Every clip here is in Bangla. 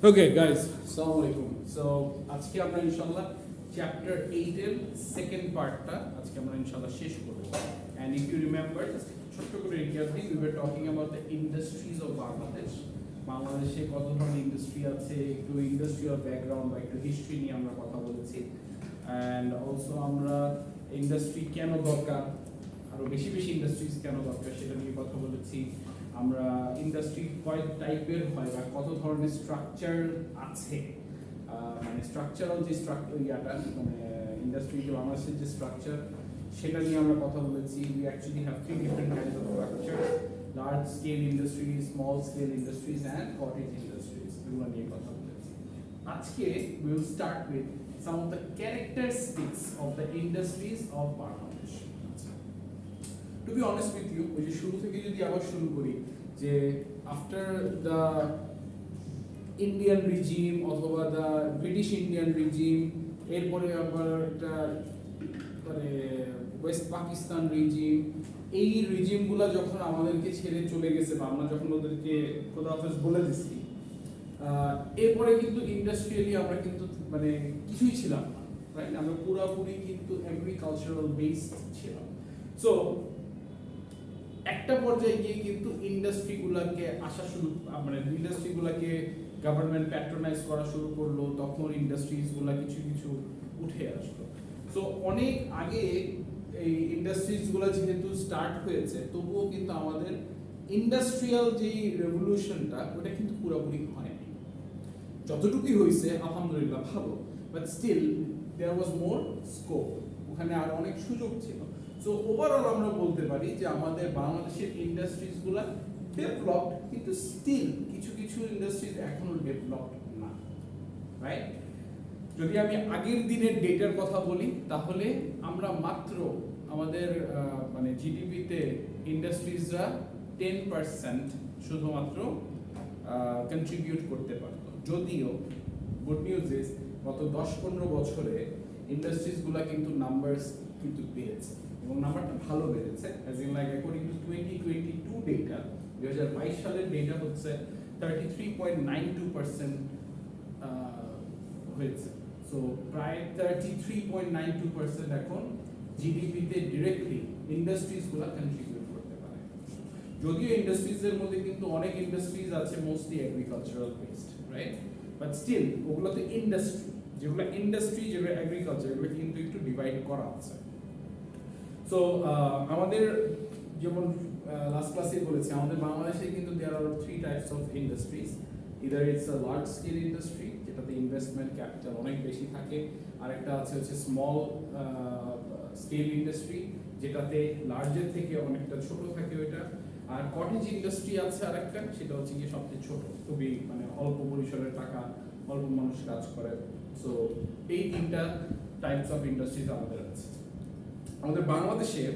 Okay guys, assalamu alaikum. So আজকে আমরা ইনশাআল্লাহ chapter 8 এর second part-টা আজকে আমরা ইনশাআল্লাহ শেষ করব. And if you remember, ছোট্ট করে রিক্যাপ দিই, we were talking about the industries of Bangladesh. বাংলাদেশে কত ধরনের ইন্ডাস্ট্রি আছে, একটু ইন্ডাস্ট্রিয়াল ব্যাকগ্রাউন্ড বা একটু হিস্ট্রি নিয়ে আমরা কথা বলেছি. And also আমরা ইন্ডাস্ট্রি কেন দরকার, আরো বেশি বেশি ইন্ডাস্ট্রিজ কেন দরকার সেটা নিয়ে কথা বলেছি. আমরা ইন্ডাস্ট্রি কয় টাইপের হয় বা কত ধরনের স্ট্রাকচার আছে, মানে স্ট্রাকচারাল যে ইয়াটা মানে ইন্ডাস্ট্রি যে বাংলাদেশের যে স্ট্রাকচার সেটা নিয়ে আমরা কথা বলেছি. We actually have three different kinds of structure: large scale industries, small scale industries and cottage industries. এগুলো নিয়ে কথা বলেছি. আজকে we will start with some of the characteristics of the industries of Bangladesh. To be honest with you, ওই যে শুরু থেকে যদি আবার শুরু করি যে আফটার দ্য ইন্ডিয়ান রিজিম অথবা দ্য ব্রিটিশ ইন্ডিয়ান রিজিম, এরপরে আবার একটা মানে ওয়েস্ট পাকিস্তান রিজিম, এই রিজিমগুলা যখন আমাদেরকে ছেড়ে চলে গেছে বা আমরা যখন ওদেরকে খোদা হাফেজ বলে দিচ্ছি, এরপরে কিন্তু ইন্ডাস্ট্রিয়ালি আমরা কিন্তু মানে কিছুই ছিলাম না, রাইট? আমরা পুরোপুরি কিন্তু এগ্রিকালচারাল বেসড ছিলাম. সো একটা পর্যায়ে গিয়ে কিন্তু ইন্ডাস্ট্রিগুলোকে আসা শুরু, মানে ইন্ডাস্ট্রিগুলোকে গভর্নমেন্ট প্যাট্রোনাইজ করা শুরু করলো, তখন ইন্ডাস্ট্রিজগুলো কিছু কিছু উঠে আসলো. সো অনেক আগে এই ইন্ডাস্ট্রিজগুলো যেহেতু স্টার্ট হয়েছে, তবুও কিন্তু আমাদের ইন্ডাস্ট্রিয়াল যে রেভলিউশনটা ওটা কিন্তু পুরোপুরি হয়নি. যতটুকুই হয়েছে আলহামদুলিল্লাহ ভালো, but still there was more scope, ওখানে আর অনেক সুযোগ ছিল. সো ওভারঅল আমরা বলতে পারি যে আমাদের বাংলাদেশের ইন্ডাস্ট্রিজগুলো ডেভেলপড, কিন্তু স্টিল কিছু কিছু ইন্ডাস্ট্রিজ এখনো ডেভেলপড না, রাইট? যদি আমি আগের দিনের ডেটার কথা বলি তাহলে আমরা মাত্র আমাদের মানে জিডিপিতে ইন্ডাস্ট্রিজরা 10% শুধুমাত্র কন্ট্রিবিউট করতে পারতো. যদিও গুড নিউজ ইজ গত 10-15 বছরে ইন্ডাস্ট্রিজগুলো কিন্তু নাম্বারস কিন্তু বেড়েছে এবং নাম্বারটা ভালো বেড়েছে. As in like according to 2022 data, 2022 সালের ডেটা হচ্ছে 33.92% হয়েছে. সো প্রায় 33.92% এখন জিডিপিতে ডিরেক্টলি ইন্ডাস্ট্রিজগুলো কন্ট্রিবিউট করতে পারে. যদিও ইন্ডাস্ট্রিজের মধ্যে কিন্তু অনেক ইন্ডাস্ট্রিজ আছে mostly agricultural based, right? But still ওগুলো তো ইন্ডাস্ট্রি, যেগুলো ইন্ডাস্ট্রি যেগুলো এগ্রিকালচার, এগুলো কিন্তু একটু ডিভাইড করা আছে. সো আমাদের যেমন লাস্ট ক্লাসে বলেছি, আমাদের বাংলাদেশে কিন্তু there are three types of industries. Either it's a large scale industry, যেটাতে ইনভেস্টমেন্ট ক্যাপিটাল অনেক বেশি থাকে, আর একটা আছে হচ্ছে স্মল স্কেল ইন্ডাস্ট্রি, যেটাতে লার্জের থেকে অনেকটা ছোট থাকে ওইটা. আর কটেজ ইন্ডাস্ট্রি আছে আর একটা, সেটা হচ্ছে কি সবচেয়ে ছোট, খুবই মানে অল্প পরিসরের টাকা, অল্প মানুষ কাজ করে. সো এই তিনটা টাইপস অফ ইন্ডাস্ট্রিজ আমাদের আছে. আমাদের বাংলাদেশের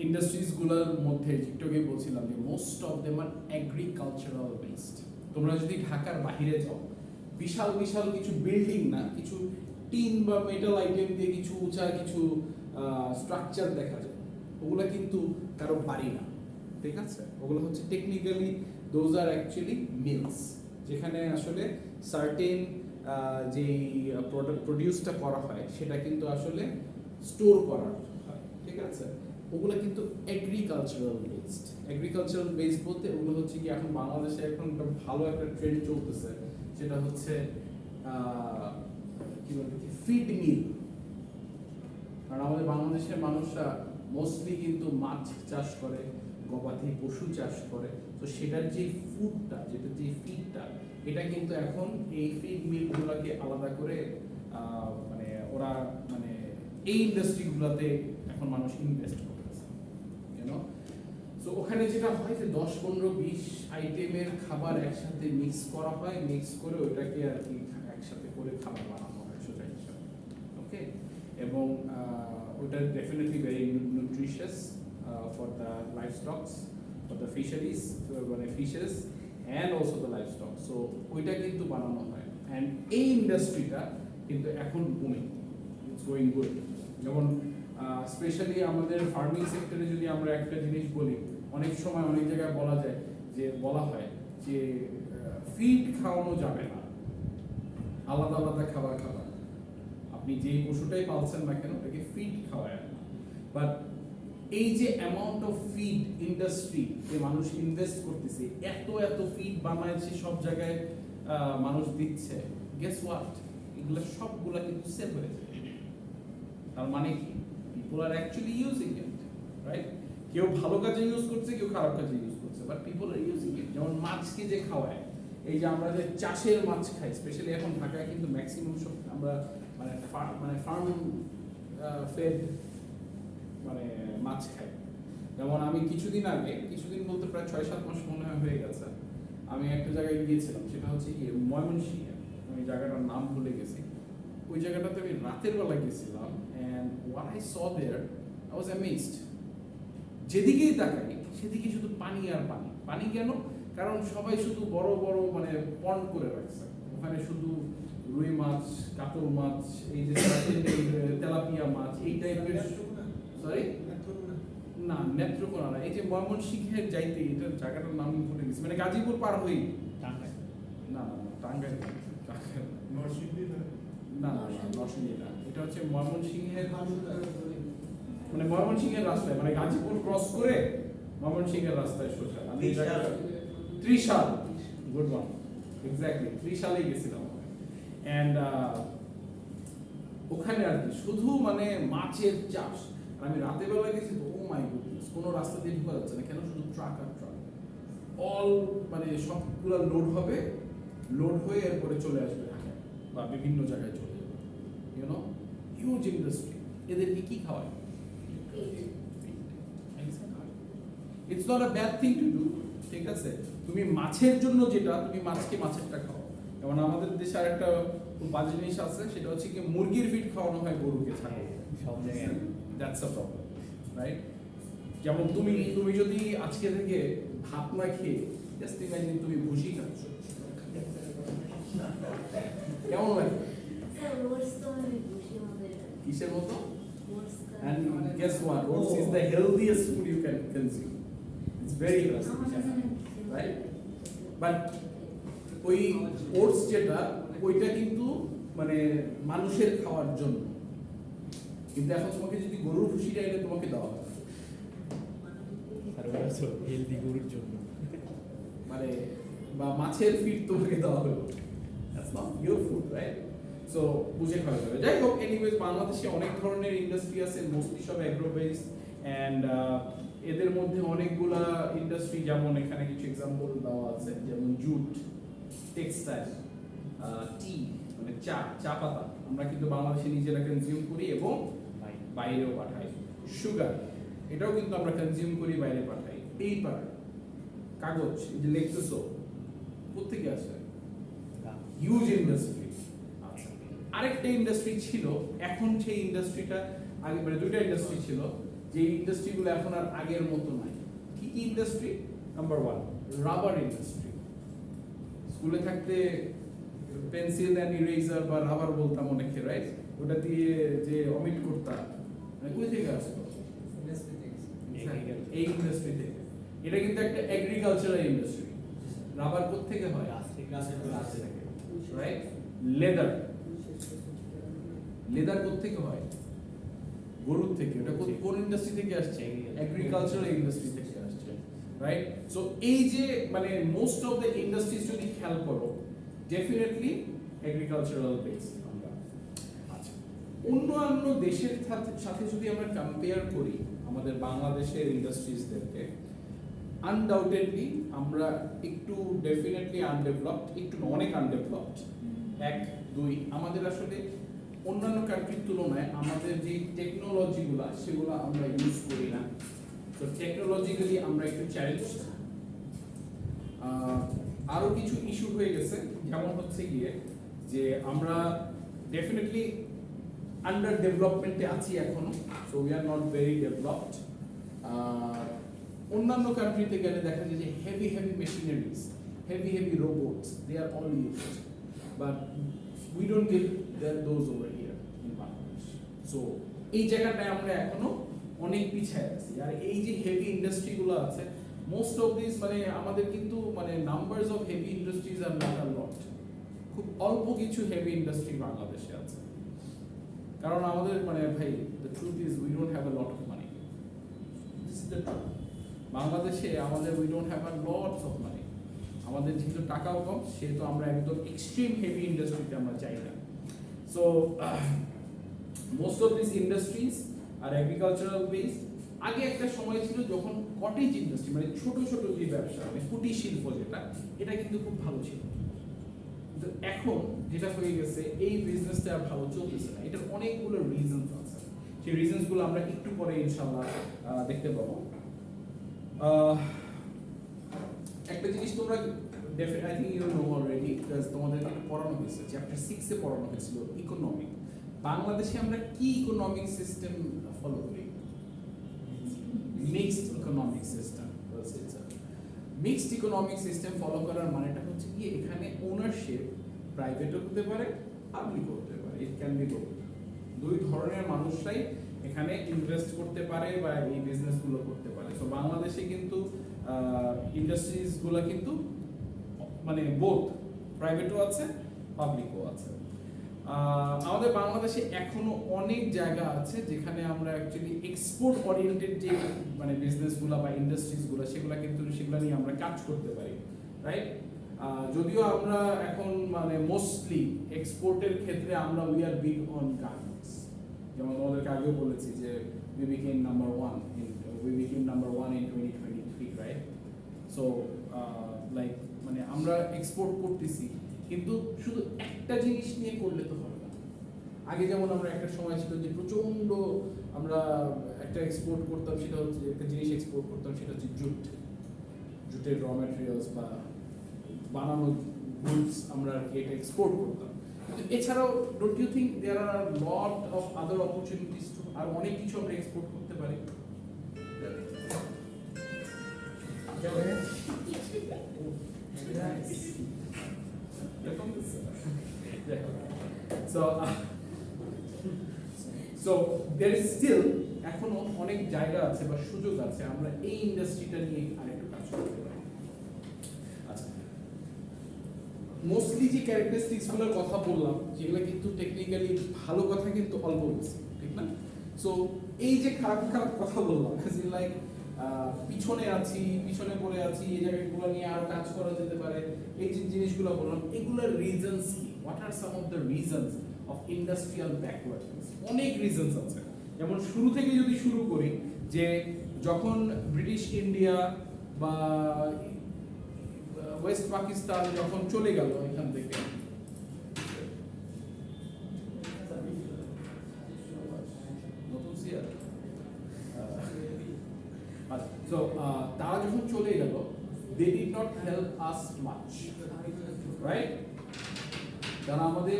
ইন্ডাস্ট্রিজগুলোর মধ্যে যেটাকে বলছিলাম যে most of them are agricultural based. তোমরা যদি ঢাকার বাইরে যাও, বিশাল বিশাল কিছু বিল্ডিং না, কিছু টিন বা মেটাল আইটেম দিয়ে কিছু উঁচা কিছু স্ট্রাকচার দেখা যায়, ওগুলো কিন্তু কারো বাড়ি না, ঠিক আছে? ওগুলো হচ্ছে technically those are actually mills, যেখানে আসলে সার্টেন যেই প্রোডাক্ট প্রডিউসটা করা হয় সেটা কিন্তু আসলে স্টোর করা হয়, ঠিক আছে? ওগুলো কিন্তু এগ্রিকালচারাল বেসড. এগ্রিকালচারাল বেসড বলতে ওগুলো হচ্ছে কি এখন বাংলাদেশে এখন একটা ভালো একটা ট্রেন্ড চলতেছে, সেটা হচ্ছে কি বলবো কি ফিড মিল. কারণ আমাদের বাংলাদেশের মানুষরা মোস্টলি কিন্তু মাছ চাষ করে, গবাদি পশু চাষ করে. তো সেটার যে ফুডটা, যেটা যে ফিডটা, এটা কিন্তু এখন এই ফিড মিলগুলোকে আলাদা করে মানে ওরা মানে এই ইন্ডাস্ট্রিগুলোতে এখন মানুষ ইনভেস্ট করতেছে, ইউনো. সো ওখানে যেটা হয় যে 10-15-20 আইটেমের খাবার একসাথে মিক্স করা হয়, মিক্স করে ওটাকে আর কি একসাথে করে খাবার বানানো হয় সোজা হিসাবে, ওকে? এবং ওটা definitely very nutritious for the livestocks, for the fisheries, মানে fishes and also the livestock. So ওইটা কিন্তু বানানো হয়. অ্যান্ড এই ইন্ডাস্ট্রিটা কিন্তু এখন বুমিং, ইটস গোয়িং গুড. যেমন স্পেশালি আমাদের ফার্মিং সেক্টরে যদি আমরা একটা জিনিস বলি, অনেক সময় অনেক জায়গায় বলা হয় যে ফিড খাওয়ানো যাবে না, আলাদা আলাদা খাবার খাবার, আপনি যেই পশুটাই পালছেন না কেন ওটাকে ফিড খাওয়ায় না। বাট এই যে অ্যামাউন্ট অফ ফিড ইন্ডাস্ট্রি যে মানুষ ইনভেস্ট করতেছে, এত এত ফিড বানাইছে, সব জায়গায় মানুষ দিচ্ছে, গেস হোয়াট, এগুলো সবগুলা কিন্তু সেভ হয়ে যায়। তার মানে কি, people are actually using it, right? কেউ ভালো কাজে ইউজ করছে, কেউ খারাপ কাজে ইউজ করছে, but people are using it. যেমন মাছকে যে খাওয়ায়, এই যে আমরা যে চাষের মাছ খাই, স্পেশালি এখন ঢাকায় কিন্তু ম্যাক্সিমাম সব আমরা মানে ফার্ম ফেড মানে মাছ খাই। যেমন আমি কিছুদিন বলতে প্রায় 6-7 মাস মনে হয় হয়ে গেছে, আমি একটা জায়গায় গিয়েছিলাম, সেটা হচ্ছে কি ময়মনসিংহে, আমি জায়গাটার নাম ভুলে গেছি। ওই জায়গাটাতে আমি রাতের বেলা গেছিলাম, and what I saw there, I was amazed. যেদিকেই তাকাই সেদিকে শুধু পানি আর পানি। পানি কেন? কারণ সবাই শুধু বড় বড় মানে পন্ড করে রাখছে, ওখানে শুধু রুই মাছ, কাতল মাছ, এই যে তেলাপিয়া মাছ, এই টাইপের। সরি, না নেত্রকোনা না, এই যে ময়মনসিংহের যাইতে, এটার জায়গাটার নাম ভুলে গেছি, মানে গাজীপুর পার হই, না না টাঙ্গাইল, না নরসিংদী না, এটা হচ্ছে ময়মনসিংহের, মানে ময়মনসিংহের রাস্তায়, মানে গাজীপুর ক্রস করে ময়মনসিংহের রাস্তায় সোজা। আমি ত্রিশাল, গুড ওয়ান, এক্স্যাক্টলি ত্রিশালে গেছিলাম। এন্ড ওখানে আর কি শুধু মানে মাছের চাষ। আমি রাতের বেলা গেছি তো, ও মাই গুডনেস, কোনো রাস্তা দিয়ে ঢোকা যাচ্ছে না, কেন? শুধু ট্রাক আর ট্রাক, অল মানে সবগুলো লোড হবে, লোড হয়ে এরপরে চলে আসবে ঢাকায় বা বিভিন্ন জায়গায় চলে যাবে, ইউনো, হিউজ ইন্ডাস্ট্রি। এদেরকে কি খাওয়ায়? It's not a bad thing to do, ঠিক আছে? তুমি মাছের জন্য যেটা, তুমি মাছকে মাছেরটা খাও। যেমন আমাদের দেশে আরেকটা খুব বাজে জিনিস আছে, সেটা হচ্ছে কি মুরগির ফিড খাওয়ানো হয় গরুকে, ছাগল, সব জায়গায়। That's a problem, right? যেমন তুমি যদি আজকে থেকে ভাত না খেয়ে জাস্ট ইমাজিন তুমি ভুসি খাচ্ছ, কেমন লাগে? কিসের মতো? And guess what? Oats is the healthiest food you can consume. It's very healthy, right? But ওই ওটস যেটা, ওইটা কিন্তু মানে মানুষের খাওয়ার জন্য, কিন্তু এখন তোমাকে যদি গরুর ভুসিটা এনে তোমাকে দেওয়া হয়, আর ওটা তো হেলদি গরুর জন্য, মানে বা মাছের ফিড তোমাকে দেওয়া হলো, that's not your food, right? So বুঝে খাওয়া যাবে। যাই হোক, এনিওয়েজ, বাংলাদেশে অনেক ধরনের ইন্ডাস্ট্রি আছে, মোস্টলি সব অ্যাগ্রো বেসড, অ্যান্ড এদের মধ্যে অনেকগুলা ইন্ডাস্ট্রি, যেমন এখানে কিছু এক্সাম্পল দেওয়া আছে, যেমন জুট, টেক্সটাইল, টি মানে চা পাতা, আমরা কিন্তু বাংলাদেশে নিজেরা কনজিউম করি এবং বাইরেও পাঠাই। সুগার, এটাও কিন্তু আমরা কনজিউম করি, বাইরে পাঠাই। পেপার, কাগজ, এই যে লিখতেছো, কোত্থেকে আসে? Huge industry. আরেকটা ইন্ডাস্ট্রি ছিল, এখন সেই ইন্ডাস্ট্রিটা, আগে মানে দুইটা ইন্ডাস্ট্রি ছিল, যে ইন্ডাস্ট্রিগুলো এখন আর আগের মতো নাই। কি কি ইন্ডাস্ট্রি? Number 1, rubber industry. স্কুলে থাকতে পেন্সিল এন্ড ইরেজার বা রাবার বলতাম অনেকে, রাইট? ওটা দিয়ে যে অমিট করতাম, মানে কই থেকে আসতো? এই ইন্ডাস্ট্রি থেকে। এটা কিন্তু একটা এগ্রিকালচারাল ইন্ডাস্ট্রি। রাবার কোথা থেকে হয়? গাছ থেকে, রাইট? লেদার কোথেকে হয়? গরুর থেকে। ওটা কোন ইন্ডাস্ট্রি থেকে আসছে? এগ্রিকালচারাল ইন্ডাস্ট্রি থেকে আসছে, রাইট? সো এই যে মানে মোস্ট অফ দ্য ইন্ডাস্ট্রিজ যদি খেয়াল করো, ডেফিনেটলি এগ্রিকালচারাল বেসড আমরা। আচ্ছা, অন্যান্য দেশের সাথে যদি আমরা কম্পেয়ার করি আমাদের বাংলাদেশের ইন্ডাস্ট্রিজদেরকে, আনডাউটেডলি আমরা একটু ডেফিনেটলি আনডেভেলপড, একটু অনেক আনডেভেলপড। 1, 2, আমাদের আসলে অন্যান্য কান্ট্রির তুলনায় আমাদের যে টেকনোলজিগুলো সেগুলো আমরা ইউজ করি না। তো টেকনোলজিক্যালি আমরা একটু চ্যালেঞ্জড। আরো কিছু ইস্যু হয়ে গেছে, যেমন হচ্ছে গিয়ে যে আমরা ডেফিনেটলি আন্ডার ডেভেলপমেন্টে আছি এখনো, so we are not very developed. অন্যান্য কান্ট্রিতে গেলে দেখা যায় যে heavy machineries, heavy robots, they are all used, but we don't get those over here in Bangladesh. So এই জায়গাটায় আমরা এখনো অনেক পিছায় আছি। আর এই যে হেভি ইন্ডাস্ট্রিগুলো আছে, মোস্ট অফ দিস মানে আমাদের কিন্তু মানে numbers of heavy industries are not a lot, খুব অল্প কিছু হেভি ইন্ডাস্ট্রি বাংলাদেশে আছে। কারণ আমাদের মানে ভাই the truth is we don't have a lot of money, this is the truth. বাংলাদেশে আমাদের we don't have a lots of money. আমাদের যেহেতু টাকাও কম, সেহেতু আমরা একদম এক্সট্রিম হেভি ইন্ডাস্ট্রিতে আমরা চাই না। So most of this industries are agricultural based. আগে একটা সময় ছিল যখন কটেজ ইন্ডাস্ট্রি মানে ছোট ছোট যে ব্যবসা মানে কুটির শিল্প যেটা, এটা কিন্তু খুব ভালো ছিল। কিন্তু এখন যেটা হয়ে গেছে এই বিজনেসটা আর ভালো চলতেছে না। এটার অনেকগুলো রিজনস আছে, সেই রিজনসগুলো আমরা একটু পরে ইনশাআল্লাহ দেখতে পাবো। একটা জিনিস তোমরা definitely I think you know already, because তোমাদেরকে পড়ানো হয়েছে, চ্যাপ্টার 6 এ পড়ানো হয়েছিল ইকোনমিক। বাংলাদেশে আমরা কি ইকোনমিক সিস্টেম ফলো করি? Mixed economic system. Mixed economic system follow করার মানেটা হচ্ছে কি, এখানে ওনারশিপ প্রাইভেটও হতে পারে, পাবলিকও হতে পারে, ইট ক্যান বি বোথ। দুই ধরনের মানুষরাই এখানে ইনভেস্ট করতে পারে বা এই বিজনেসগুলো করতে পারে। সো বাংলাদেশে কিন্তু ইন্ডাস্ট্রিজগুলো কিন্তু মানে বোথ প্রাইভেটও আছে, পাবলিকও আছে। আমাদের বাংলাদেশে এখনো অনেক জায়গা আছে যেখানে আমরা অ্যাকচুয়ালি এক্সপোর্ট ওরিয়েন্টেড যে মানে বিজনেসগুলো বা ইন্ডাস্ট্রিজগুলো সেগুলো কিন্তু সেগুলো নিয়ে আমরা কাজ করতে পারি, রাইট? যদিও আমরা এখন মানে মোস্টলি এক্সপোর্টের ক্ষেত্রে আমরা we are big on garments, যেমন আমাদেরকে আগেও বলেছি যে we became number one in 2023, right? So like মানে আমরা এক্সপোর্ট করতেছি, কিন্তু শুধু একটা জিনিস নিয়ে করলে তো হবে না। আগে যেমন আমরা একটা সময় ছিল যে প্রচন্ড আমরা একটা এক্সপোর্ট করতাম, সেটা হচ্ছে একটা জিনিস এক্সপোর্ট করতাম, সেটা হচ্ছে জুটের র ম্যাটেরিয়ালস বা বানানো গুডস আমরা এটা এক্সপোর্ট করতাম। কিন্তু এছাড়াও don't you think there are lot of other opportunities too, আর অনেক কিছু আমরা এক্সপোর্ট করতে পারি। So there is still এখনো অনেক জায়গা আছে বা সুযোগ আছে আমরা এই ইন্ডাস্ট্রিটা নিয়ে আরেকটু কাজ করতে পারি। আচ্ছা, মোস্টলি যে ক্যারেক্টারিস্টিক্স গুলোর কথা বললাম যেগুলো কিন্তু টেকনিক্যালি ভালো কথা কিন্তু অল্প বলছি, ঠিক না? সো এই যে খারাপ খারাপ কথা বললাম, লাইক পিছনে পড়ে আছি, এই জায়গাগুলো নিয়ে আরো কাজ করা যেতে পারে, এই যে জিনিসগুলো বললাম, এগুলোর রিজনস কি? What are some of the reasons of industrial backwardness? অনেক রিজনস আছে। যেমন শুরু থেকে যদি শুরু করি, যে যখন ব্রিটিশ ইন্ডিয়া বা ওয়েস্ট পাকিস্তান যখন চলে গেল এখান থেকে, so তারা যখন চলে গেল, they did not help us much, right? তারা আমাদের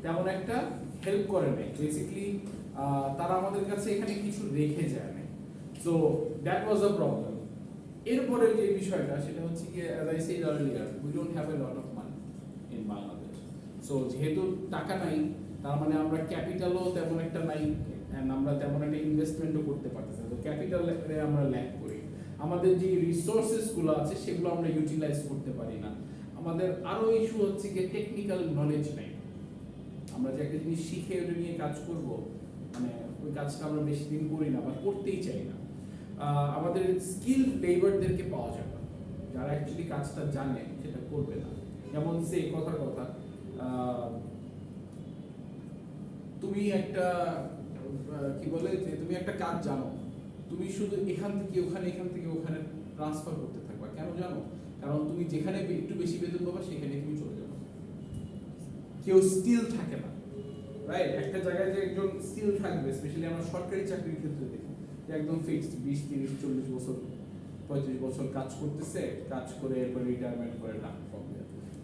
তেমন একটা হেল্প করে নাই। বেসিক্যালি তারা আমাদের কাছে এখানে কিছু রেখে যায় না। So that was a problem. এরপরে যে বিষয়টা সেটা হচ্ছে কি, as I said earlier, we don't have a lot of money in Bangladesh. So যেহেতু টাকা নাই, তার মানে আমরা ক্যাপিটালও তেমন একটা নাই, এন্ড আমরা তেমন একটা ইনভেস্টমেন্টও করতে পারতেছি না। তো ক্যাপিটালে আমরা ল্যাক করি। আমাদের যে রিসোর্সেসগুলো আছে সেগুলো আমরা ইউটিলাইজ করতে পারি না। আমাদের আরো ইস্যু হচ্ছে যে টেকনিক্যাল নলেজ নাই। আমরা যে একটা জিনিস শিখে ওটা নিয়ে কাজ করব, মানে ওই কাজটা আমরা বেশি দিন করি না বা করতেই চাই না। আমাদের স্কিল লেবারদেরকে পাওয়া যায় না, যারা অ্যাকচুয়ালি কাজটা জানে সেটা করবে না। যেমন সে কথার কথা, তুমি একটা কি বলে যে তুমি একটা কাজ জানো, তুমি শুধু এখান থেকে ওখানে ট্রান্সফার করতে থাকবা। কেন জানো? কারণ তুমি যেখানে একটু বেশি বেতন পাবা সেখানে তুমি চলে যাবে। কেউ স্কিল থাকে না, রাইট? একটা জায়গায় যে একজন স্কিল থাকবে, স্পেশালি আমরা সরকারি চাকরির ক্ষেত্রে দেখি যে একদম ফিক্সড 20, 30, 40 বছর, 35 বছর কাজ করতেছে, কাজ করে এরপর রিটায়ারমেন্ট করে না।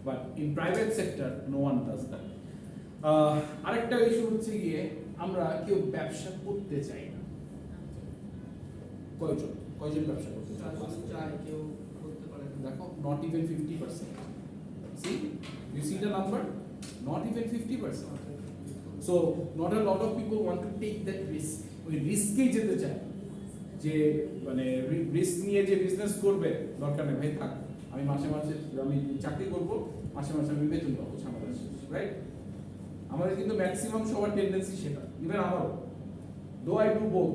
But in private sector no one does that. আরেকটা ইস্যু হচ্ছে গিয়ে আমরা কেউ ব্যবসা করতে চাই না। কয়জন ব্যবসা করতে চায়? কেউ করতে পারে না। দেখো, not even 50%. See, you see the number? Not even 50%. So not a lot of people want to take that risk. ওই রিস্কে যেতে চায়, যে মানে রিস্ক নিয়ে যে বিজনেস করবে দরকার নেই ভাই, থাক আমি মাসে মাসে আমি চাকরি করব, মাসে মাসে আমি বেতন পাবো, ঝামেলা শেষ, রাইট? আমাদের কিন্তু ম্যাক্সিমাম সবার টেন্ডেন্সি সেটা, ইভেন আমারও, though I do both,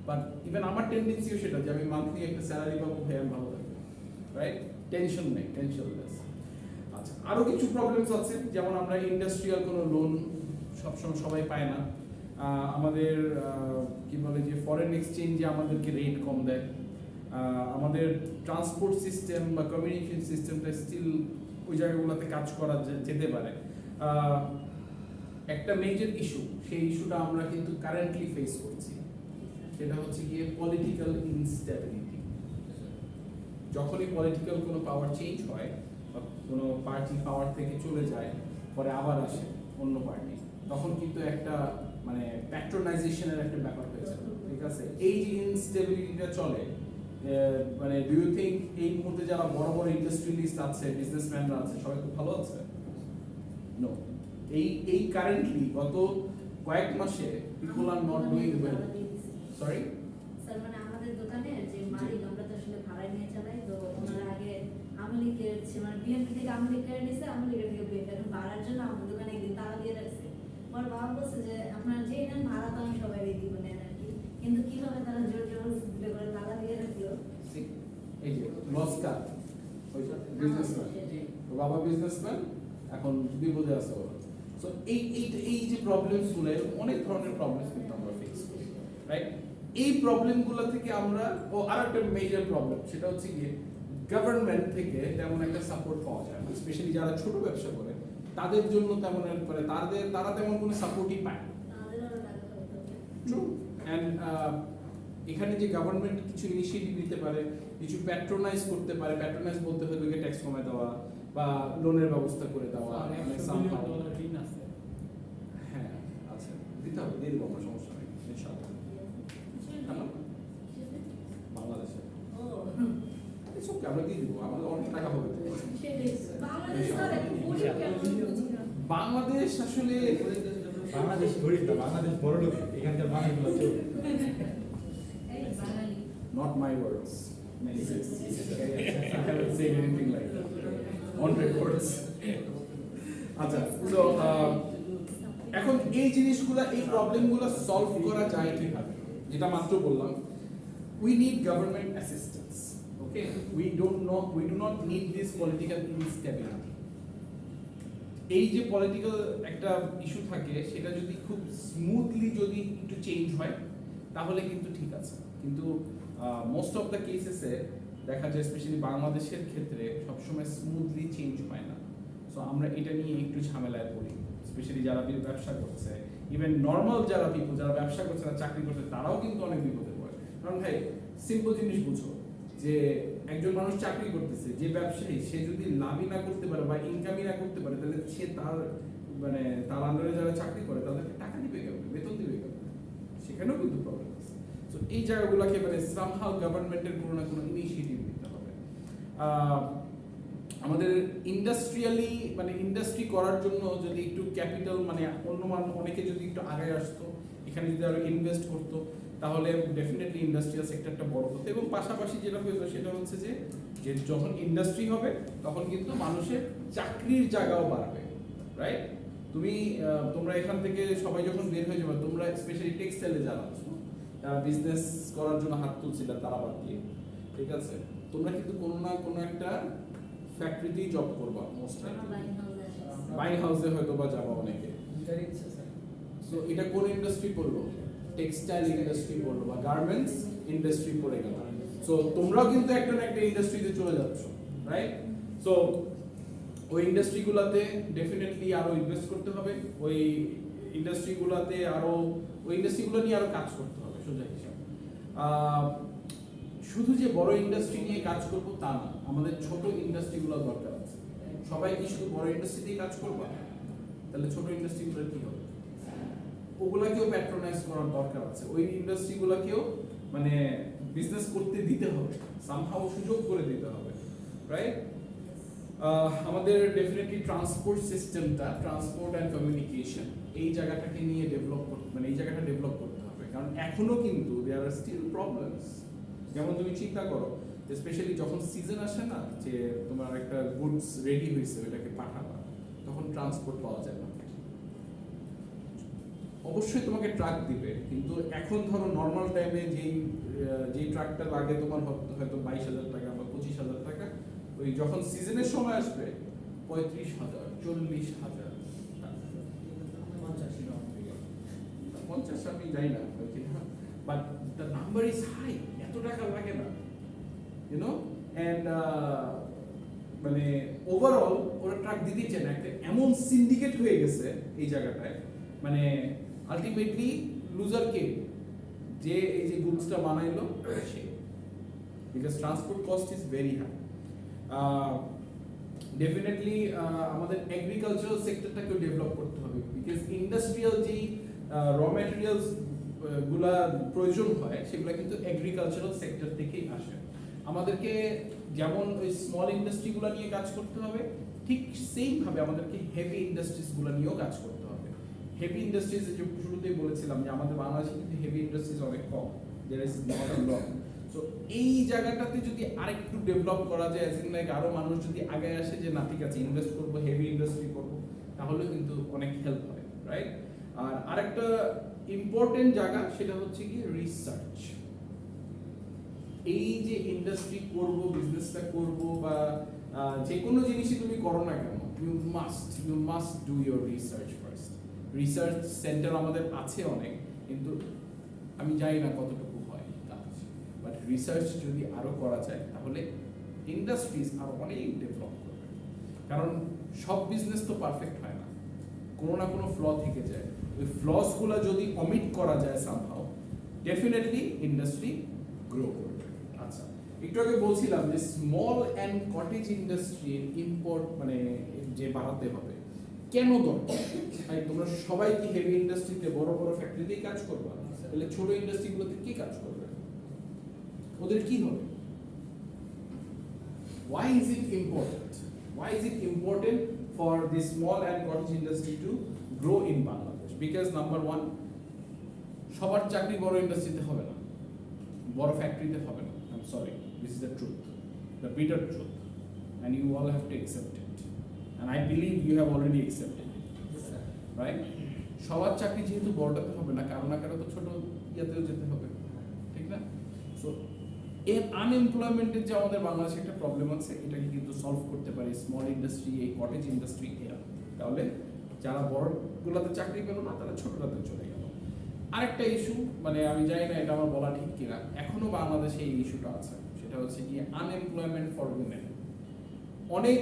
but even আমার টেন্ডেন্সিও সেটা যে আমি মান্থলি একটা স্যালারি পাবো, ভাই আমি ভালো থাকবো, রাইট? টেনশন নেই, টেনশনলেস। আচ্ছা, আরো কিছু প্রবলেমস আছে, যেমন আমরা ইন্ডাস্ট্রিয়াল কোনো লোন সবসময় সবাই পায় না। আমাদের কি বলে যে ফরেন এক্সচেঞ্জে আমাদেরকে রেট কম দেয়, আমাদের ট্রান্সপোর্ট সিস্টেম বা কমিউনিকেশন সিস্টেমটা স্টিল ওই জায়গাগুলোতে কাজ করা যেতে পারে। একটা মেজর ইস্যু, সেই ইস্যুটা আমরা কিন্তু কারেন্টলি ফেস করছি, সেটা হচ্ছে গিয়ে পলিটিক্যাল ইনস্টেবিলিটি। যখনই পলিটিক্যাল কোনো পাওয়ার চেঞ্জ হয় বা কোনো পার্টি পাওয়ার থেকে চলে যায়, পরে আবার আসে অন্য পার্টি, তখন কিন্তু একটা মানে প্যাট্রোনাইজেশনের একটা ব্যাপার হয়েছে, ঠিক আছে? এই যে ইনস্টেবিলিটিটা চলে, মানে ডু ইউ থিঙ্ক এই মুহূর্তে যারা বড় বড় ইন্ডাস্ট্রিয়ালিস্ট আছে, বিজনেসম্যানরা আছে, সবাই খুব ভালো আছে? নো। এই কারেন্টলি গত কয়েক মাসে people are not doing well. Sorry sir, মানে আমাদের দোকানে যে মালিক, আমরা তো আসলে ভাড়ায় নিয়ে চালাই, তো ওনারা আগে আমলিকের মানে বিএনপি থেকে আমলিক কেড়ে নিয়েছে, আমলিকের থেকে বিএনপি, এখন ভাড়ার জন্য আমাদের দোকানে একদিন তালা দিয়ে রাখছে। আমার বাবা বলছে যে আপনার যে নেন ভাড়া তো আমি সবাই দিব নেন আর কি, কিন্তু কিভাবে তারা জোর জবরদস্তি করে তালা দিয়ে রাখলো। এই যে লসকা ওইটা বিজনেসম্যান, বাবা বিজনেসম্যান, এখন বিপদে আছে ওরা। সো এই যে প্রবলেমস গুলো, অনেক ধরনের প্রবলেমস কিন্তু আমরা ফেস করি, রাইট? এই প্রবলেমগুলো থেকে আমরা আরেকটা মেজর প্রবলেম, সেটা হচ্ছে গিয়ে গভর্নমেন্ট থেকে তেমন একটা সাপোর্ট পাওয়া যায় না, স্পেশালি যারা ছোট ব্যবসা করে তাদের জন্য তেমন করে তারা তেমন কোনো সাপোর্টই পায় না। ট্রু। অ্যান্ড এখানে যে গভর্নমেন্ট কিছু ইনিশিয়েটিভ নিতে পারে, কিছু প্যাট্রোনাইজ করতে পারে, প্যাট্রোনাইজ বলতে হয় ওকে ট্যাক্স কমায় দেওয়া বা লোনের ব্যবস্থা করে দেওয়া, হ্যাঁ আচ্ছা দিতে হবে, দিয়ে দেবো, আমার সমস্যা নেই ইনশাআল্লাহ। বাংলাদেশে আমরা দিয়ে দিব, আমাদের অনেক টাকা হবে। বাংলাদেশ আসলে বাংলাদেশ গরিব না, বাংলাদেশ বড় লোক, এখানকার বাঙালিগুলো চোর। Not my words. I haven't said anything like that. On records. আচ্ছা, so এখন এই জিনিসগুলো, এই প্রবলেমগুলো সলভ করা যায় কিভাবে, যেটা মাত্র বললাম, we need government assistance. Okay, we do not need this political instability. এই যে পলিটিক্যাল একটা ইস্যু থাকে, সেটা যদি খুব স্মুথলি যদি একটু চেঞ্জ হয় তাহলে কিন্তু ঠিক আছে, কিন্তু মোস্ট অফ দ্য কেসেসে দেখা যায়, স্পেশালি বাংলাদেশের ক্ষেত্রে সবসময় স্মুথলি চেঞ্জ হয় না। সো আমরা এটা নিয়ে একটু ঝামেলায় পড়ি, স্পেশালি যারা ব্যবসা করছে, ইভেন নর্মাল যারা পিপল যারা ব্যবসা করছে না, চাকরি করছে, তারাও কিন্তু অনেক বিপদে পড়ে। কারণ ভাই সিম্পল জিনিস বুঝো, যে একজন মানুষ চাকরি করতেছে, যে ব্যবসায়ী, সে যদি লাভই না করতে পারে বা ইনকামই না করতে পারে, তাহলে সে তার আন্ডারে যারা চাকরি করে তাদেরকে টাকা দিবে কেমন, বেতন দিবে কেমন, সেখানেও কিন্তু প্রবলেম আছে। সো এই জায়গাগুলোকে সামহাউ গভর্নমেন্টের কোনো না কোনো ইনিশিয়েটিভ নিতে হবে। আমাদের ইন্ডাস্ট্রিয়ালি ইন্ডাস্ট্রি করার জন্য যদি একটু ক্যাপিটাল অনেকে যদি একটু আগে আসতো, এখানে যদি আরো ইনভেস্ট করতো, তাহলে ডেফিনেটলি ইন্ডাস্ট্রিয়াল সেক্টরটা বড় হতো। এবং পাশাপাশি যেটা হতো সেটা হচ্ছে যে যখন ইন্ডাস্ট্রি হবে তখন কিন্তু মানুষের চাকরির জায়গাও বাড়বে, রাইট? তোমরা এখান থেকে সবাই যখন বের হয়ে যাবে, তোমরা স্পেশালি টেক্সটাইলে যারা বিজনেস করার জন্য হাত তুলছিল তারা বাদ দিয়ে, ঠিক আছে, তোমরা কিন্তু কোনো না কোনো একটা ফ্যাক্টরিতেই জব করবা, মোস্ট বাইং হাউসে হয়তো বা যাবা অনেকে। সো এটা কোন ইন্ডাস্ট্রি পড়লো? টেক্সটাইল ইন্ডাস্ট্রি পড়লো বা গার্মেন্টস ইন্ডাস্ট্রি পড়ে গেল। সো তোমরাও কিন্তু একটা না একটা ইন্ডাস্ট্রিতে চলে যাচ্ছ, রাইট? সো ওই ইন্ডাস্ট্রিগুলোতে ডেফিনেটলি আরো ইনভেস্ট করতে হবে, ওই ইন্ডাস্ট্রিগুলো নিয়ে আরো কাজ করতে হবে। সোজা হিসাব, শুধু যে বড় ইন্ডাস্ট্রি নিয়ে কাজ করবো তা না, আমাদের ছোট ইন্ডাস্ট্রিগুলো দরকার আছে। সবাই কি শুধু বড় ইন্ডাস্ট্রিতেই কাজ করবা? তাহলে ছোট ইন্ডাস্ট্রিগুলো কি হবে? ওগুলাকেও প্যাট্রোনাইজ করার দরকার আছে, ওই ইন্ডাস্ট্রিগুলোকেও বিজনেস করতে দিতে হবে, সামহাউ সুযোগ করে দিতে হবে, রাইট? আমাদের ডেফিনেটলি ট্রান্সপোর্ট সিস্টেমটা, ট্রান্সপোর্ট অ্যান্ড কমিউনিকেশন, এই জায়গাটাকে নিয়ে ডেভেলপ করতে হবে, কারণ এখনো কিন্তু দেয়ার আর স্টিল প্রবলেমস, যেমন তুমি চিন্তা করো স্পেশালি যখন সিজন আসে না, যে তোমার একটা গুডস রেডি হয়েছে ওটাকে পাঠাবা, তখন ট্রান্সপোর্ট পাওয়া যায় না। অবশ্যই তোমাকে ট্রাক দিবে, কিন্তু এখন ধরো নর্মাল টাইমে যেই ট্রাকটা লাগে তোমার হয়তো 22,000 টাকা বা 25,000 টাকা, ওই যখন সিজনের সময় আসবে 35,000 40,000 50 আমি যাই না, but the number is high, এত টাকা লাগে না, ইউনো। অ্যান্ড মানে ওভারঅল ওরা ট্রাক দিতেই চায় না, একটা এমন সিন্ডিকেট হয়ে গেছে এই জায়গাটায়, মানে আলটিমেটলি লুজার কে, যে এই যে গুডসটা বানাইলো সে, because transport cost is very high. Definitely আমাদের এগ্রিকালচারাল সেক্টরটাকেও ডেভেলপ করতে হবে, বিকজ ইন্ডাস্ট্রিয়াল যেই র ম্যাটেরিয়ালস গুলা প্রয়োজন হয় সেগুলো কিন্তু এগ্রিকালচারাল সেক্টর থেকেই আসে। আমাদেরকে যেমন ওই স্মল ইন্ডাস্ট্রিগুলো নিয়ে কাজ করতে হবে, ঠিক সেম ভাবে আমাদেরকে হেভি ইন্ডাস্ট্রিজগুলো নিয়েও কাজ করতে হবে। হেভি ইন্ডাস্ট্রিজ, যে শুরুতেই বলেছিলাম যে আমাদের বাংলাদেশে কিন্তু হেভি ইন্ডাস্ট্রিজ অনেক কম, there is not a lot. So এই জায়গাটাতে যদি আরেকটু ডেভেলপ করা যায়, অ্যাজ ইন লাইক আরো মানুষ যদি আগে আসে যে না ঠিক আছে ইনভেস্ট করবো, হেভি ইন্ডাস্ট্রি করবো, তাহলে কিন্তু অনেক হেল্প হয়, রাইট? আর আরেকটা ইম্পর্টেন্ট জায়গা সেটা হচ্ছে কি রিসার্চ। এই যে ইন্ডাস্ট্রি করব, বিজনেসটা করব, বা যে কোনো জিনিসই তুমি করো না কেন, you must do your research first. Research centre আমাদের আছে অনেক, কিন্তু আমি জানি না কতটুকু হয় কাজ, বাট রিসার্চ যদি আরো করা যায় তাহলে ইন্ডাস্ট্রিজ আরো অনেক ডেভেলপ করবে। কারণ সব বিজনেস তো পারফেক্ট হয় না, কোনো না কোনো ফ্ল থেকে যায়। ওই ফ্লসগুলো যদি অমিট করা যায় সামহাও, ডেফিনেটলি ইন্ডাস্ট্রি গ্রো করবে। আচ্ছা, একটু আগে বলছিলাম যে স্মল অ্যান্ড কটেজ ইন্ডাস্ট্রির ইম্পোর্ট মানে যে বাড়াতে হবে, কেন দরকার? তোমরা সবাই কি হেভি ইন্ডাস্ট্রিতে বড় বড় ফ্যাক্টরিতেই কাজ করবে? তাহলে ছোট ইন্ডাস্ট্রিগুলোতে কি কাজ করবে? ওদের কি হবে? Why is it important? Why is it important for the small and cottage industry to grow in Bangladesh? Because number one, সবার চাকরি বড় ইন্ডাস্ট্রিতে হবে না, বড় ফ্যাক্টরিতে হবে না। I'm sorry, this is the truth, the bitter truth, and you all have to accept it. And I believe you have already accepted it, right? সবার চাকরি যেহেতু বড়টাতে হবে না, কারো না কারো তো ছোট ইয়াতেও যেতে হবে, ঠিক না? সো এর আনএমপ্লয়মেন্টের যে আমাদের বাংলাদেশে একটা প্রবলেম আছে, এটাকে কিন্তু সলভ করতে পারে স্মল ইন্ডাস্ট্রি, এই কটেজ ইন্ডাস্ট্রি এরা। তাহলে যারা বড়গুলোতে চাকরি পেল না, তারা ছোটটাতে চলে গেল। আরেকটা ইস্যু, মানে আমি জানি না এটা আমার বলা ঠিক কিনা, এখনো বাংলাদেশে এই ইস্যুটা আছে, সেটা হচ্ছে কি আনএমপ্লয়মেন্ট ফর উইমেন। অনেক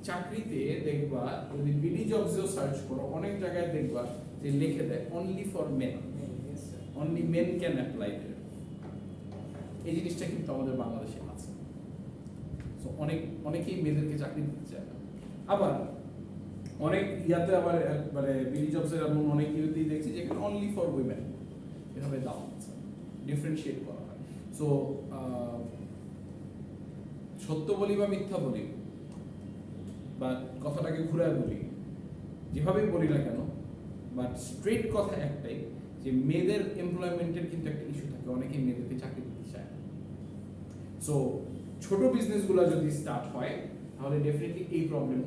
চাকরিতে দেখবা, যদি বিডি জবসেও সার্চ করো, অনেক জায়গায় দেখবা যে লিখে দেয় only for men, only men can apply there. এই জিনিসটা কিন্তু আমাদের বাংলাদেশে আছে। সো অনেকেই মেয়েদেরকে চাকরি দিতে চায় না। আবার অনেক ইয়াতে আবার মানে বিডি জবসের এমন অনেক ইউতেই দেখছি যেখানে অনলি ফর উইমেন এভাবে দাও আছে, ডিফারেন্সিয়েট করা হয়। সো সত্য বলি বা মিথ্যা বলি, বা কথাটাকে ঘুরায় বলি, যেভাবেই বলি না কেন, বাট স্ট্রেট কথা একটাই, যে মেয়েদের এমপ্লয়মেন্টের কিন্তু একটা ইস্যু থাকে, অনেকেই মেয়েদেরকে চাকরি দিতে চায়। সো ছোট বিজনেসগুলো যদি স্টার্ট হয়, তাহলে ডেফিনেটলি এই প্রবলেম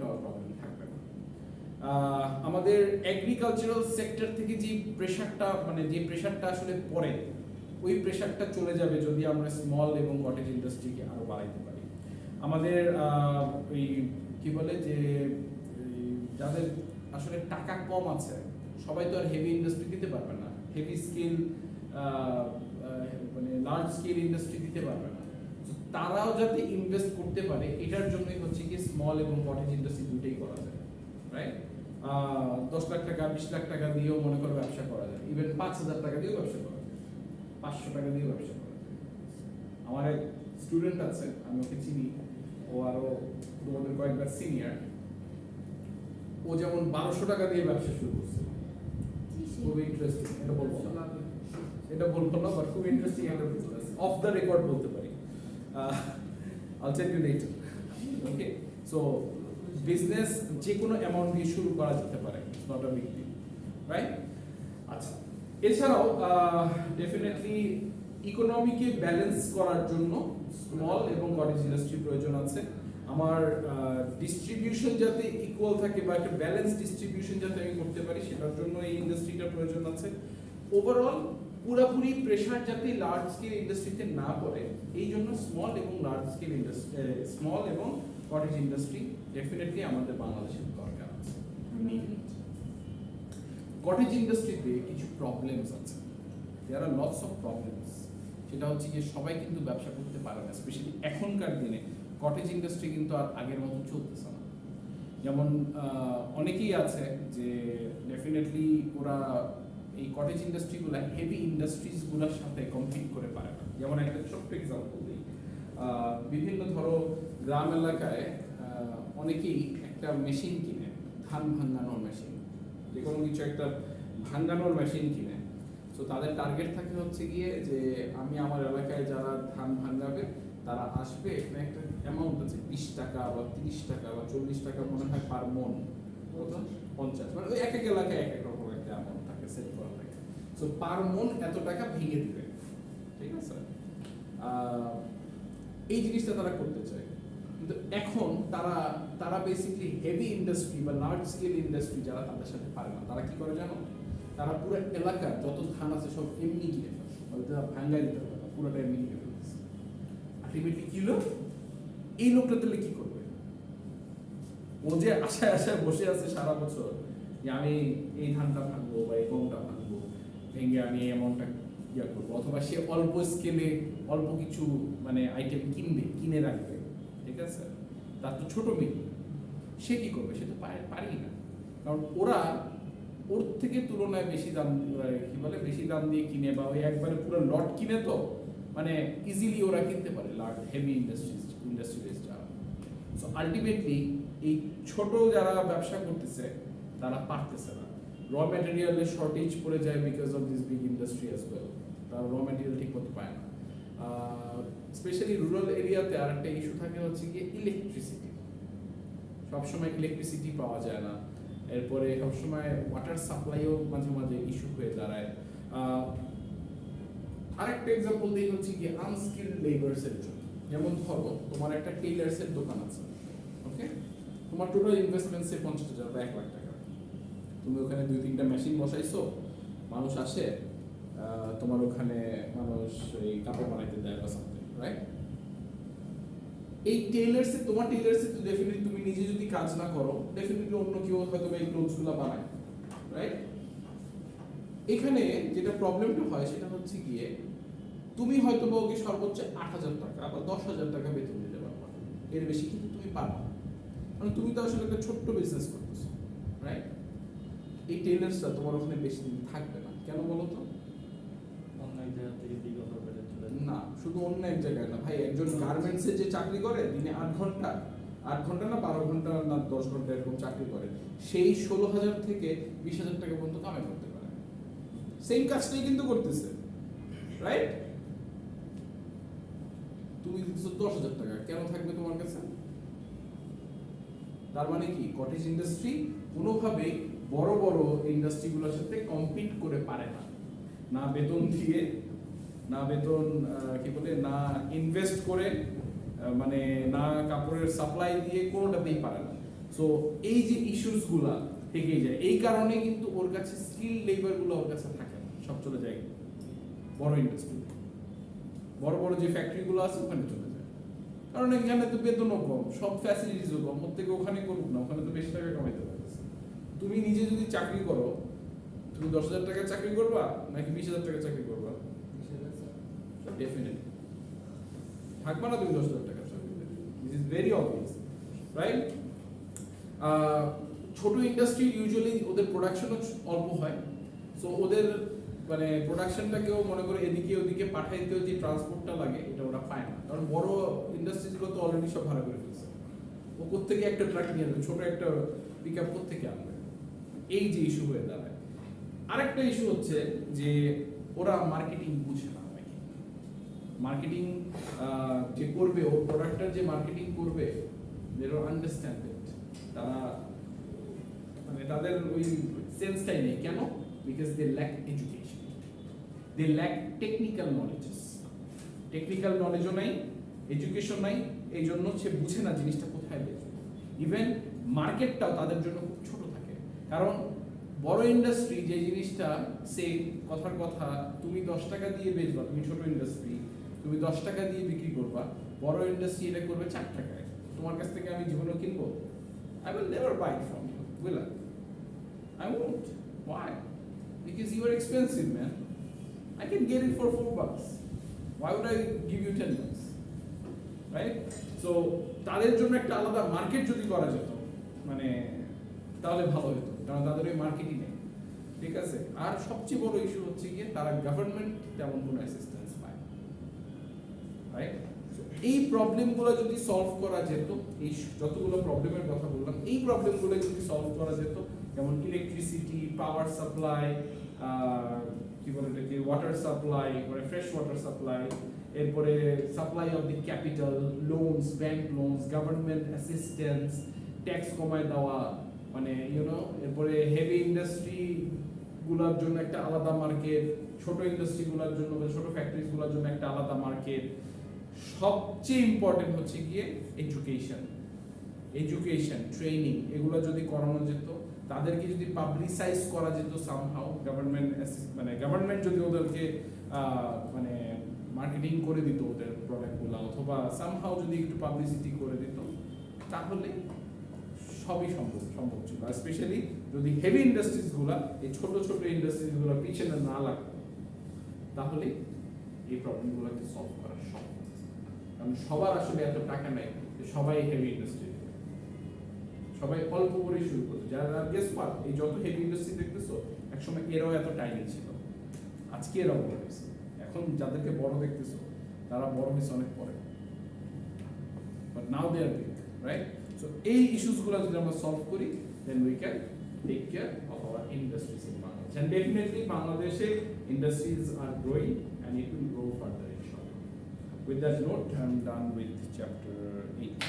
থাকবে না। আমাদের এগ্রিকালচারাল সেক্টর থেকে যে প্রেশারটা আসলে পড়ে, ওই প্রেশারটা চলে যাবে যদি আমরা স্মল এবং কটেজ ইন্ডাস্ট্রিকে আরো বাড়াইতে পারি। আমাদের ওই কি বলে যে যাদের আসলে টাকা কম আছে, সবাই তো আর হেভি ইন্ডাস্ট্রি দিতে পারবে না, হেভি স্কেল মানে লার্জ স্কেল ইন্ডাস্ট্রি দিতে পারবে না। তারাও যাতে ইনভেস্ট করতে পারে, এটার জন্যই হচ্ছে কি স্মল এবং কটেজ ইন্ডাস্ট্রি দুটোই করা যায়, রাইট? 10 লাখ টাকা 20 লাখ টাকা দিয়েও মনে করো ব্যবসা করা যায়, ইভেন 5,000 টাকা দিয়েও ব্যবসা করা যায়, 500 টাকা দিয়েও ব্যবসা করা যায়। আমার এক স্টুডেন্ট আছে, আমি ওকে চিনি, ও আরো তোমাদের কয়েকবার সিনিয়র। ও যেমন 1200 টাকা দিয়ে ব্যবসা শুরু করছে, খুব ইন্টারেস্টিং। এটা বলবো না, বাট খুব ইন্টারেস্টিং একটা বিজনেস, অফ দ্য রেকর্ড বলতে পারি। I'll tell you later. Okay, so business যে কোনো অ্যামাউন্ট দিয়ে শুরু করা যেতে পারে, it's not a big deal, right? আচ্ছা, এছাড়াও ডেফিনেটলি ইকোনমিকে ব্যালেন্স করার জন্য স্মল এবং কটেজ ইন্ডাস্ট্রি প্রয়োজন আছে। আমার ডিস্ট্রিবিউশন যাতে ইকুয়াল থাকে বা একটা ব্যালেন্স ডিস্ট্রিবিউশন যাতে আমি করতে পারি সেটার জন্য এই ইন্ডাস্ট্রিটার প্রয়োজন আছে। ওভারঅল পুরোপুরি প্রেশার যাতে লার্জ স্কেল ইন্ডাস্ট্রিতে না পড়ে এই জন্য স্মল এবং লার্জ স্কেল ইন্ডাস্ট্রি, স্মল এবং কটেজ ইন্ডাস্ট্রি ডেফিনেটলি আমাদের বাংলাদেশের দরকার আছে। কটেজ ইন্ডাস্ট্রিতে কিছু প্রবলেমস আছে, দেয়ার আর লটস অফ প্রবলেমস। সেটা হচ্ছে যে সবাই কিন্তু ব্যবসা করতে পারে না, স্পেশালি এখনকার দিনে কটেজ ইন্ডাস্ট্রি কিন্তু আর আগের মতো চলতেছে না। যেমন অনেকেই আছে যে ডেফিনেটলি ওরা এই কটেজ ইন্ডাস্ট্রিগুলো হেভি ইন্ডাস্ট্রিজগুলোর সাথে কম্পিট করে পারে না। যেমন একটা ছোট্ট এক্সাম্পল দিই, বিভিন্ন ধরো গ্রাম এলাকায় অনেকেই একটা মেশিন কিনে, ধান ভাঙানোর মেশিন, যে কোনো কিছু একটা ভাঙানোর মেশিন কিনে। তো তাদের টার্গেট থাকে হচ্ছে গিয়ে যে আমি আমার এলাকায় যারা ধান ভাঙাবে তারা আসবে, এখানে একটা অ্যামাউন্ট আছে 20 টাকা বা 30 টাকা বা 40 টাকা মনে হয় পার মন, 50, মানে ওই এক এক এলাকায় এক এক রকম একটা অ্যামাউন্ট থাকে, সেট করা থাকে। সো পার মন এত টাকা ভেঙে দিবে, ঠিক আছে? এই জিনিসটা তারা করতে চায়, কিন্তু এখন তারা বেসিক্যালি হেভি ইন্ডাস্ট্রি বা লার্জ স্কেল ইন্ডাস্ট্রি যারা তাদের সাথে পারে না, তারা কি করে জানো? তারা পুরো এলাকার যত ধান আছে সব এমনি কিনে ফেলে, ভাঙ্গাই দিতে পারে না, পুরোটা এমনি কিনে ফেলতেছে। আলটিমেটলি কি হলো, এই লোকটা তাহলে কি করবে? ও যে আশায় আশায় বসে আছে সারা বছর যে আমি এই ধানটা ভাঙবো বা এই গমটা ভাঙবো, ভেঙে আমি এই অ্যামাউন্টটা ইয়া করবো, অথবা সে অল্প স্কেলে অল্প কিছু মানে আইটেম কিনে রাখবে, ঠিক আছে? তার তো ছোট মেয়ে, সে কি করবে? সে তো পারেই না, কারণ ওর থেকে তুলনায় বেশি দাম, কি বলে, বেশি দাম দিয়ে কিনে বা ওই একবারে পুরো লট কিনে, তো মানে ইজিলি ওরা কিনতে পারে লার্জ হেভি ইন্ডাস্ট্রিজ যারা। সো আলটিমেটলি এই ছোট যারা ব্যবসা করতেছে তারা পারতেছে না, র ম্যাটেরিয়ালের শর্টেজ পড়ে যায় because of this big industry as well. তারা র ম্যাটেরিয়াল ঠিক মতো পায় না। স্পেশালি রুরাল এরিয়াতে আর একটা ইস্যু থাকে হচ্ছে গিয়ে ইলেকট্রিসিটি। সবসময় ইলেকট্রিসিটি পাওয়া যায় না, এরপরে সবসময় ওয়াটার সাপ্লাইও মাঝে মাঝে ইস্যু হয়ে দাঁড়ায়। আরেকটা এক্সাম্পল দিই হচ্ছে কি আনস্কিল্ড লেবারসের জন্য। যেমন ধরো তোমার একটা টেইলার্সের দোকান আছে, ওকে? তোমার টোটাল ইনভেস্টমেন্টসে 50,000 বা 1 লাখ টাকা। তুমি ওখানে 2-3টা মেশিন বসাইছো, মানুষ আসে, তোমার ওখানে মানুষ এই কাপড় বানাইতে দেয় বা সামথিং, রাইট? এই তোমার টেইলার্সে তো ডেফিনেটলি তুমি নিজে যদি কাজ না করো, ডেফিনেটলি অন্য কেউ হয়তো এই ক্লোথসগুলো বানায়, রাইট? এখানে যেটা প্রবলেমটা হয় সেটা হচ্ছে গিয়ে তুমি হয়তো বা ওকে সর্বোচ্চ 8,000 টাকা বা 10,000 টাকা বেতন দিতে পারবে, এর বেশি কিন্তু তুমি পারবে না, কারণ তুমি তো আসলে একটা ছোট্ট বিজনেস করতেছো, রাইট? এই টেইলার্সটা তোমার ওখানে বেশি দিন থাকবে না, কেন বলো তো? না, শুধু অন্য এক জায়গায় না ভাই, একজন গার্মেন্টসে যে চাকরি করে দিনে 8 ঘন্টা না 12 ঘন্টা না 10 ঘন্টা এরকম চাকরি করে, সেই 16,000 থেকে 20,000 টাকা পর্যন্ত কামাই করতে পারে, সেম কাজটাই কিন্তু করতেছে, রাইট? তুমি দিতেছো 10,000 টাকা, কেন থাকবে তোমার কাছে? তার মানে কি কটেজ ইন্ডাস্ট্রি কোনোভাবেই বড় বড় ইন্ডাস্ট্রিগুলোর সাথে কম্পিট করে পারে না, না বেতন দিয়ে, না বেতন কি বলে, না ইনভেস্ট করে, মানে না কাপড়ের সাপ্লাই দিয়ে, কোনোটাতেই পারে না। সো এই যে ইস্যুসগুলা থেকেই যায়, এই কারণে কিন্তু ওর কাছে স্কিল লেবারগুলো ওর কাছে থাকে না, সব চলে যায় বড় ইন্ডাস্ট্রি, বড় বড় যে ফ্যাক্টরিগুলো আছে ওখানে চলে যায়, কারণ এখানে তো বেতনও কম, সব ফ্যাসিলিটিসও কম, ওর থেকে ওখানে করুক না, ওখানে তো বেশি টাকা কামাইতে পারবে। তুমি নিজে যদি চাকরি করো, তুমি 10,000 টাকা চাকরি করবা নাকি 20,000 টাকা চাকরি করবা? ডেফিনেটলি থাকবা না তুমি 10,000 টাকা চাকরি, this is very obvious, right? ছোট ইন্ডাস্ট্রি ইউজুয়ালি ওদের প্রোডাকশনও অল্প হয়, সো ওদের মানে প্রোডাকশনটাকেও মনে করে এদিকে ওদিকে পাঠাইতেও যে ট্রান্সপোর্টটা লাগে এটা ওরা পায় না, কারণ বড় ইন্ডাস্ট্রিগুলো তো অলরেডি সব ভাড়া করে ফেলছে, ও কোত্থেকে একটা ট্রাক নিয়ে আসবে, ছোট একটা পিক আপ কোত্থেকে আনবে, এই যে ইস্যু হয়ে দাঁড়ায়। আরেকটা ইস্যু হচ্ছে যে ওরা মার্কেটিং বুঝে না, মার্কেটিং যে করবে, ও প্রোডাক্টটার যে মার্কেটিং করবে, দে ডোন্ট আন্ডারস্ট্যান্ড ইট, তারা মানে তাদের ওই সেন্সটাই নেই। কেন? Because they lack education, they lack technical knowledges. Technical নলেজও নাই, এডুকেশন নাই, এই জন্য সে বুঝে না জিনিসটা কোথায় বেচবে। ইভেন মার্কেটটাও তাদের জন্য খুব ছোট থাকে, কারণ বড় ইন্ডাস্ট্রি যে জিনিসটা সে কথার কথা তুমি 10 টাকা দিয়ে বেচবা, তুমি ছোট ইন্ডাস্ট্রি তুমি 10 টাকা দিয়ে বিক্রি করবা, বড় ইন্ডাস্ট্রি এটা করবে 4 টাকায়। তোমার কাছ থেকে আমি জীবনে কিনবো? I will never buy it from you, will I? I won't. Why? Because you are expensive, man. I can get it for $4. Why would I give you $10? Right? So তাদের জন্য একটা আলাদা মার্কেট যদি করা যেত, মানে তাহলে ভালো হতো, কারণ তাদের ওই মার্কেটই নেই। ঠিক আছে, আর সবচেয়ে বড় ইস্যু হচ্ছে গিয়ে তারা গভর্নমেন্ট তেমন কোনো অ্যাসিস্ট্যান্স পায়, রাইট? এই প্রবলেমগুলো যদি সলভ করা যেত, এই যতগুলো প্রবলেমের কথা বললাম, এই প্রবলেমগুলো যদি সলভ করা যেত, যেমন ইলেকট্রিসিটি, পাওয়ার সাপ্লাই, কি বলে এটাকে, ওয়াটার সাপ্লাই, মানে ফ্রেশ ওয়াটার সাপ্লাই, এরপরে supply of the capital, loans, bank loans, government assistance, tax কমায় দেওয়া, মানে এরপরে হেভি ইন্ডাস্ট্রি গুলার জন্য একটা আলাদা মার্কেট, ছোট ইন্ডাস্ট্রি গুলার জন্য, ছোট ফ্যাক্টরিজ গুলার জন্য একটা আলাদা মার্কেট। সবচেয়ে ইম্পর্টেন্ট হচ্ছে গিয়ে এডুকেশন, ট্রেনিং, এগুলো যদি করানো যেত, তাদেরকে যদি পাবলিসাইজ করা যেত সামহাউ, গভর্নমেন্ট যদি ওদেরকে মানে মার্কেটিং করে দিত ওদের প্রোডাক্টগুলো, অথবা সামহাউ যদি একটু পাবলিসিটি করে দিত, তাহলে সবই সম্ভব ছিল। স্পেশালি যদি হেভি ইন্ডাস্ট্রিজগুলো, এই ছোট ছোট ইন্ডাস্ট্রিজগুলো পিছনে না লাগতো, তাহলে এই প্রবলেমগুলোকে সলভ করা সম্ভব। কারণ সবার আসলে এত টাকা নেই যে সবাই হেভি ইন্ডাস্ট্রি, সবাই অল্প করে শুরু করতো। যারা গেস পার, এই যত হেভি ইন্ডাস্ট্রি দেখতেছো, একসময় এরাও এত টাইনি ছিল, আজকে এরাও বড় হয়েছে। এখন যাদেরকে বড় দেখতেছো, তারা বড় হয়েছে অনেক পরে, but now they are big, right? So এই ইস্যুসগুলো যদি আমরা সলভ করি, then we can take care of our industries in Bangladesh, and definitely বাংলাদেশে industries are growing and it will grow further inshallah. With that note, I'm done with chapter 8.